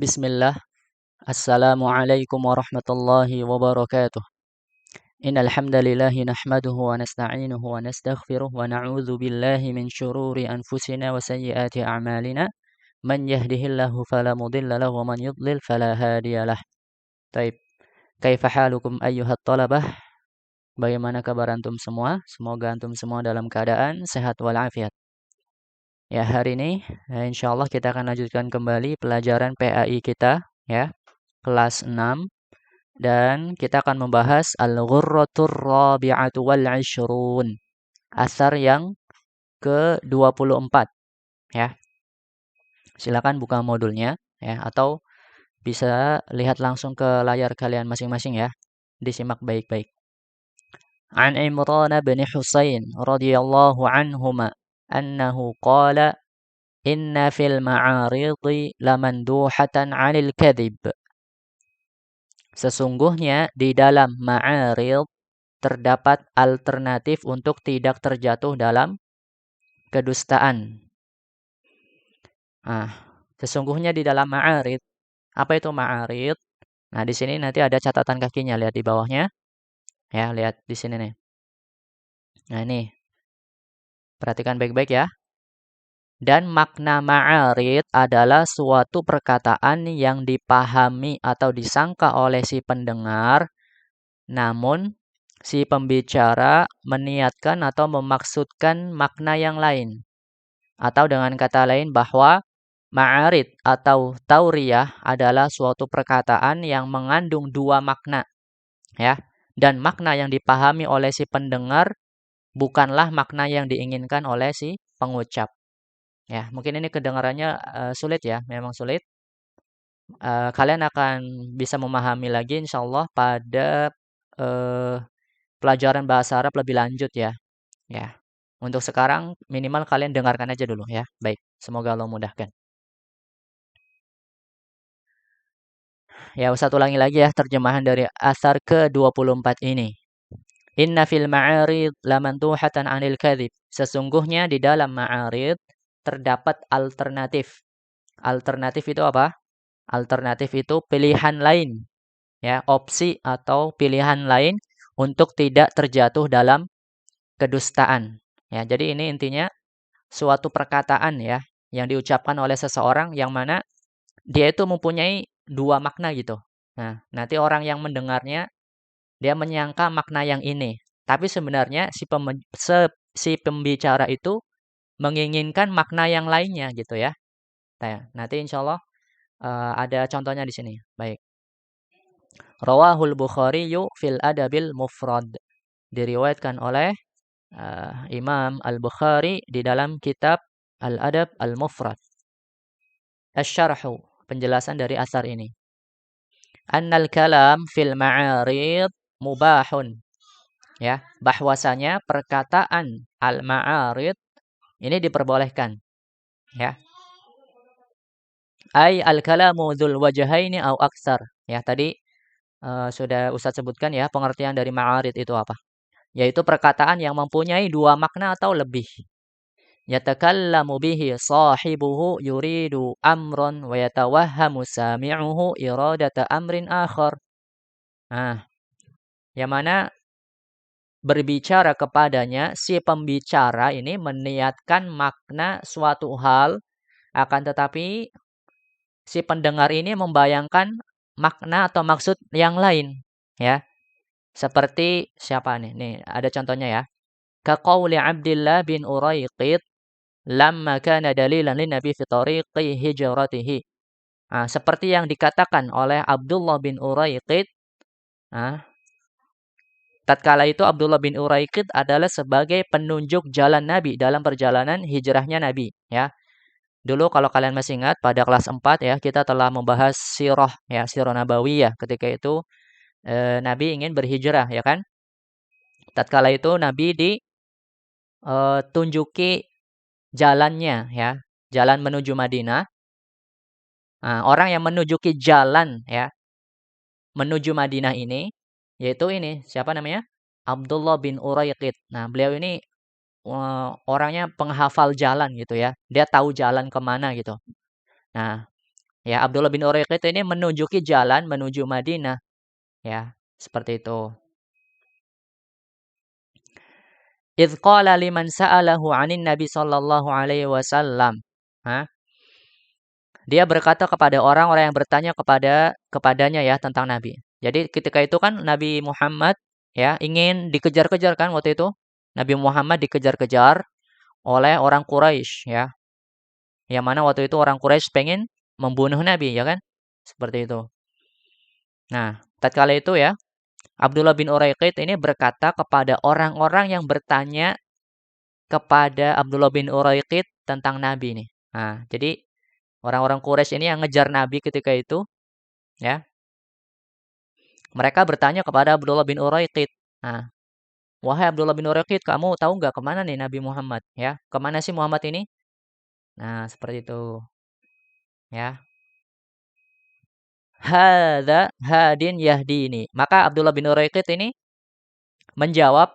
Bismillah. Assalamualaikum warahmatullahi wabarakatuh. Innal hamdalillahi nahmaduhu wa nasta'inuhu wa nastaghfiruh wa na'udzu billahi min syururi anfusina wa sayyiati a'malina. Man yahdihillahu fala mudilla lahu wa man yudlil fala hadiyalah. Taib. Kaifa halukum ayyuhat talabah? Bagaimana kabar antum semua? Semoga antum semua dalam keadaan sehat walafiat. Ya, hari ini insyaallah kita akan lanjutkan kembali pelajaran PAI kita ya, kelas 6. Dan kita akan membahas Al-Ghurratur Rabi'atu wal 'Ishrun. Asar yang ke-24 ya. Silakan buka modulnya ya atau bisa lihat langsung ke layar kalian masing-masing ya. Disimak baik-baik. An Imran bin Husain radhiyallahu anhuma annahu qala inna fil ma'aridi lamanduhatan 'anil kadhib. Sesungguhnya di dalam ma'arid terdapat alternatif untuk tidak terjatuh dalam kedustaan. Nah, sesungguhnya di dalam ma'arid, apa itu ma'arid? Nah, di sini nanti ada catatan kakinya, lihat di bawahnya. Ya, lihat di sini nih. Nah, ini. Perhatikan baik-baik ya. Dan makna ma'arid adalah suatu perkataan yang dipahami atau disangka oleh si pendengar, namun si pembicara meniatkan atau memaksudkan makna yang lain. Atau dengan kata lain bahwa ma'arid atau tauriyah adalah suatu perkataan yang mengandung dua makna. Ya. Dan makna yang dipahami oleh si pendengar bukanlah makna yang diinginkan oleh si pengucap. Ya, mungkin ini kedengarannya sulit ya, memang sulit. Kalian akan bisa memahami lagi insyaallah pada pelajaran bahasa Arab lebih lanjut ya. Ya. Untuk sekarang minimal kalian dengarkan aja dulu ya. Baik, semoga Allah mudahkan. Ya, Ustaz ulangi lagi ya terjemahan dari asar ke-24 ini. Inna fil ma'arid lamanduhatan 'anil kadhib. Sesungguhnya di dalam ma'arid terdapat alternatif. Alternatif itu apa? Alternatif itu pilihan lain. Ya, opsi atau pilihan lain untuk tidak terjatuh dalam kedustaan. Ya, jadi ini intinya suatu perkataan ya yang diucapkan oleh seseorang yang mana dia itu mempunyai dua makna gitu. Nah, nanti orang yang mendengarnya dia menyangka makna yang ini, tapi sebenarnya si pembicara itu menginginkan makna yang lainnya gitu ya. Nah, nanti insyaallah ada contohnya di sini. Baik. Rawahul Bukhariyu fil Adabil Mufrad. Diriwayatkan oleh Imam Al-Bukhari di dalam kitab Al-Adab Al-Mufrad. Asy-syarhu, penjelasan dari asar ini. Annal kalam fil ma'arid mubahun. Ya, bahwasanya perkataan al-ma'arid ini diperbolehkan. Ya. Ai al-kalamu dzul wajhaini au aksar. Ya, tadi sudah Ustaz sebutkan ya pengertian dari ma'arid itu apa. Yaitu perkataan yang mempunyai dua makna atau lebih. Yatakallamu bihi sahibuhu yuridu amran wa yatawahhamu sami'uhu iradata amrin akhar. Nah, yang mana berbicara kepadanya si pembicara ini meniatkan makna suatu hal, akan tetapi si pendengar ini membayangkan makna atau maksud yang lain ya. Seperti siapa nih? Nih ada contohnya ya. Kaqauli Abdullah bin Uraiqid lamma kana dalilan lin Nabi fi tariqi hijratihi. Nah, seperti yang dikatakan oleh Abdullah bin Uraiqid, nah, tatkala itu Abdullah bin Uraiqid adalah sebagai penunjuk jalan Nabi dalam perjalanan hijrahnya Nabi ya. Dulu kalau kalian masih ingat pada kelas 4 ya, kita telah membahas sirah ya, sirah nabawiyah. Ketika itu Nabi ingin berhijrah ya kan. Tatkala itu Nabi tunjuki jalannya ya, jalan menuju Madinah. Nah, orang yang menunjuki jalan ya, menuju Madinah ini, yaitu ini, siapa namanya? Abdullah bin Uraiqid. Nah, beliau ini orangnya penghafal jalan gitu ya. Dia tahu jalan kemana gitu. Nah, Ya, Abdullah bin Uraiqit ini menunjuki jalan menuju Madinah, ya, seperti itu. Idz qala liman sa'alahu 'anin Nabi sallallahu alaihi wasallam. Dia berkata kepada orang-orang yang bertanya kepadanya ya tentang Nabi. Jadi ketika itu kan Nabi Muhammad ya ingin dikejar-kejar kan waktu itu. Nabi Muhammad dikejar-kejar oleh orang Quraisy ya. Yang mana waktu itu orang Quraisy pengen membunuh Nabi ya kan? Seperti itu. Nah, tatkala itu ya Abdullah bin Uraiqit ini berkata kepada orang-orang yang bertanya kepada Abdullah bin Uraiqit tentang Nabi nih. Nah, jadi orang-orang Quraisy ini yang ngejar Nabi ketika itu ya. Mereka bertanya kepada Abdullah bin Uraiqit. Nah, wahai Abdullah bin Uraiqit, kamu tahu nggak kemana nih Nabi Muhammad? Ya, kemana sih Muhammad ini? Nah, seperti itu. Ya, hadza hadin yahdini. Maka Abdullah bin Uraiqit ini menjawab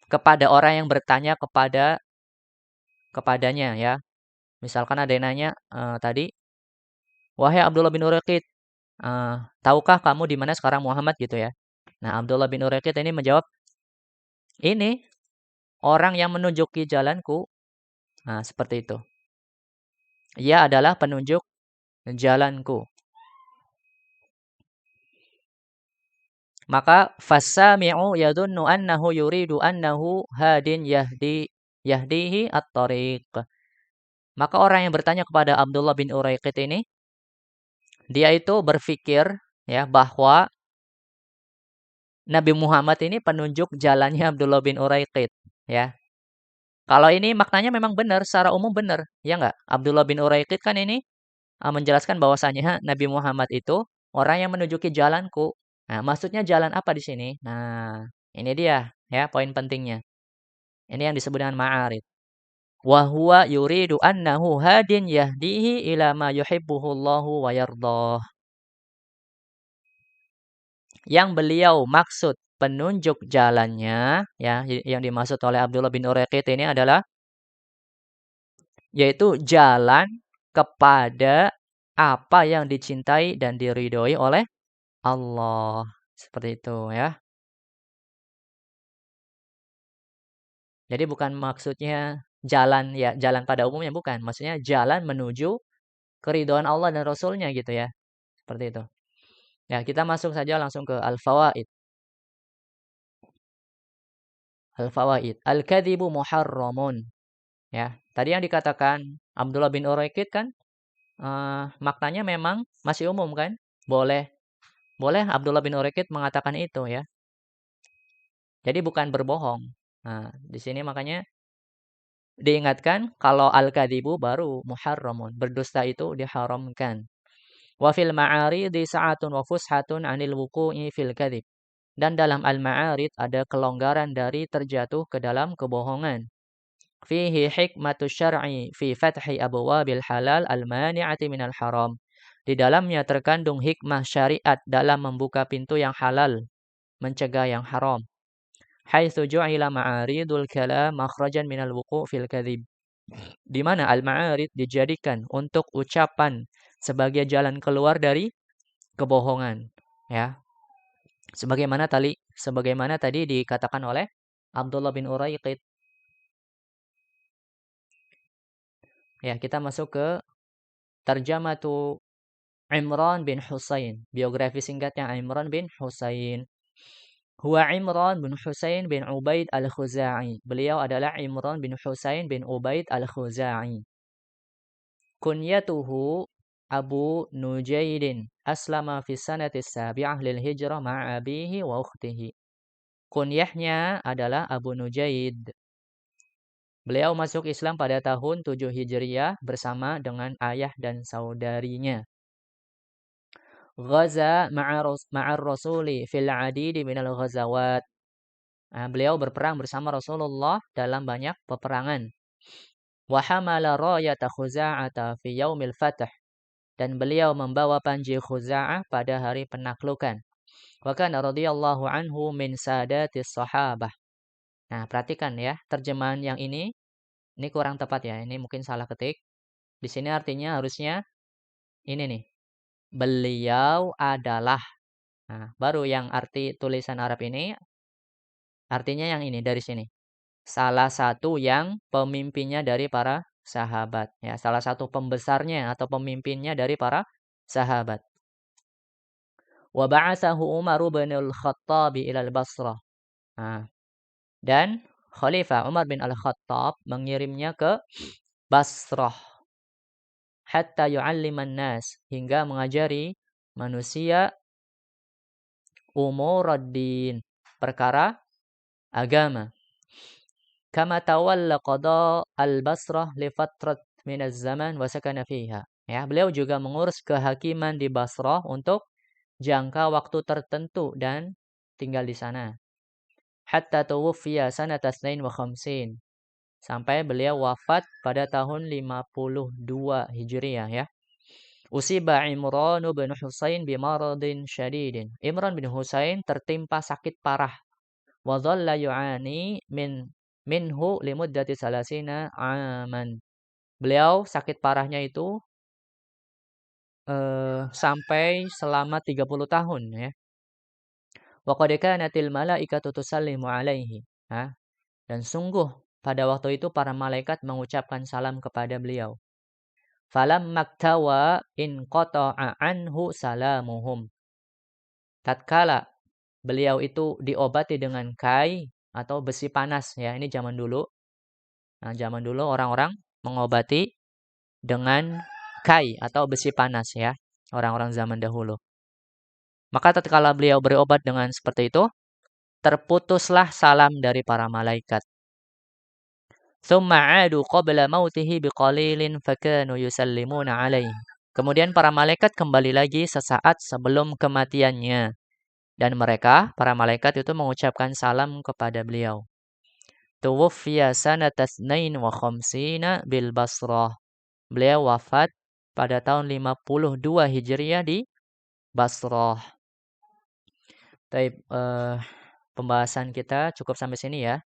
kepada orang yang bertanya kepadanya ya. Misalkan ada yang nanya tadi, wahai Abdullah bin Uraiqit, tahukah kamu di mana sekarang Muhammad gitu ya? Nah, Abdullah bin Uraiqit ini menjawab, ini orang yang menunjuki jalanku. Nah, seperti itu. Ia adalah penunjuk jalanku. Maka fasami'u yadhunnu annahu yuridu annahu hadin yahdihi at-tariq. Maka orang yang bertanya kepada Abdullah bin Uraiqit ini, dia itu berpikir ya bahwa Nabi Muhammad ini penunjuk jalannya Abdullah bin Uraiqit ya. Kalau ini maknanya memang benar, secara umum benar, ya enggak? Abdullah bin Uraiqit kan ini menjelaskan bahwasanya Nabi Muhammad itu orang yang menunjuki jalanku. Nah, maksudnya jalan apa di sini? Nah, ini dia ya poin pentingnya. Ini yang disebut dengan ma'arid. Wa huwa yuridu annahu hadin yahdihi ila ma yuhibbuhu Allahu wa yardah. Yang beliau maksud penunjuk jalannya ya yang dimaksud oleh Abdullah bin Uraiqit ini adalah yaitu jalan kepada apa yang dicintai dan diridhoi oleh Allah. Seperti itu ya. Jadi bukan maksudnya jalan ya jalan pada umumnya bukan. Maksudnya jalan menuju keridhaan Allah dan Rasulnya gitu ya. Seperti itu. Ya, kita masuk saja langsung ke al-fawaid. Al-fawaid. Al-kadzibu muharramun. Ya, tadi yang dikatakan Abdullah bin Uraiqit kan maknanya memang masih umum kan? Boleh boleh Abdullah bin Uraiqit mengatakan itu ya. Jadi bukan berbohong. Nah, di sini makanya diingatkan kalau al-kadzibu baru muharramun. Berdusta itu diharamkan. Wa fil ma'aridi sa'atun wa fushatun 'anil wuqu'i fil kadzib. Dan dalam al-ma'arid ada kelonggaran dari terjatuh ke dalam kebohongan. Fihi hikmatu syar'i fi fathi abwabil halal al-mani'ati minal haram. Di dalamnya terkandung hikmah syariat dalam membuka pintu yang halal, mencegah yang haram. Haitsu ju'ila ma'aridul kalam makhrajan minal wuqu' fil kadzib. Di mana al-ma'arid dijadikan untuk ucapan sebagai jalan keluar dari kebohongan, ya. Sebagaimana tadi dikatakan oleh Abdullah bin Uraiqit. Ya, kita masuk ke Tarjamatu Imran bin Husain. Biografi singkatnya Imran bin Husain. Huwa Imran bin Husain bin Ubaid al-Khuza'i. Beliau adalah Imran bin Husain bin Ubaid al-Khuza'i. Kunyatuhu Abu Nujaidin. Aslama fi sanati sabi'ah lil hijrah ma'abihi wa ukhtihi. Kunyahnya adalah Abu Nujaid. Beliau masuk Islam pada tahun 7 Hijriah bersama dengan ayah dan saudarinya. Ghaza ma'ar rasuli fil adidi minal ghazawat. Nah, beliau berperang bersama Rasulullah dalam banyak peperangan. Wa hamala rayata Khuza'ata fi yaumil fath. Dan beliau membawa panji Khuza'ah pada hari penaklukan. Wa kana radhiyallahu anhu min sadatis sahabah. Nah, perhatikan ya, terjemahan yang ini kurang tepat ya. Ini mungkin salah ketik. Di sini artinya harusnya ini nih. Beliau adalah. Nah, baru yang arti tulisan Arab ini, artinya yang ini dari sini. Salah satu yang pemimpinnya dari para sahabat. Ya, salah satu pembesarnya atau pemimpinnya dari para sahabat. Wa ba'athahu Umar bin al-Khattab ila al-Basrah. Nah, dan Khalifah Umar bin al-Khattab mengirimnya ke Basrah hatta yu'alliman nas, hingga mengajari manusia umuraddin, perkara agama. Kama tawalla qada al-Basrah li fatrat min az-zaman wa sakana fiha. Ya, beliau juga mengurus kehakiman di Basrah untuk jangka waktu tertentu dan tinggal di sana. Hatta tuwfiya sanata 52, sampai beliau wafat pada tahun 52 Hijriah ya. Usiba Imran bin Husain bimaradin syadidin. Imran bin Husain tertimpa sakit parah. Wa dhalla yu'ani minhu limuddati salasina aman. Beliau sakit parahnya itu sampai selama 30 tahun ya. Wa qad kanatil malaikatu tusallimu alaihi. Dan sungguh pada waktu itu para malaikat mengucapkan salam kepada beliau. Falam maktawa in qata'a anhu salamuhum. Tatkala beliau itu diobati dengan kai atau besi panas ya, ini zaman dulu. Nah, zaman dulu orang-orang mengobati dengan kai atau besi panas ya, orang-orang zaman dahulu. Maka tatkala beliau berobat dengan seperti itu, terputuslah salam dari para malaikat. Tsumma 'adu qabla mautihi biqalilin fakanu yusallimuna alaihi. Kemudian para malaikat kembali lagi sesaat sebelum kematiannya. Dan mereka, para malaikat itu mengucapkan salam kepada beliau. Tuwuffiya sanata 52 bil Basrah. Beliau wafat pada tahun 52 Hijriah di Basrah. Taib, pembahasan kita cukup sampai sini ya.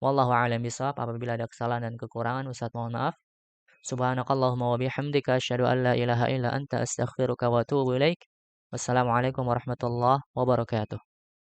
Wallahu a'lam bishawab. Apabila ada kesalahan dan kekurangan, Ustaz mohon maaf. Subhanakallahumma wa bihamdika asyhadu an la ilaha illa anta astaghfiruka wa atubu ilaik. Wassalamualaikum warahmatullahi wabarakatuh.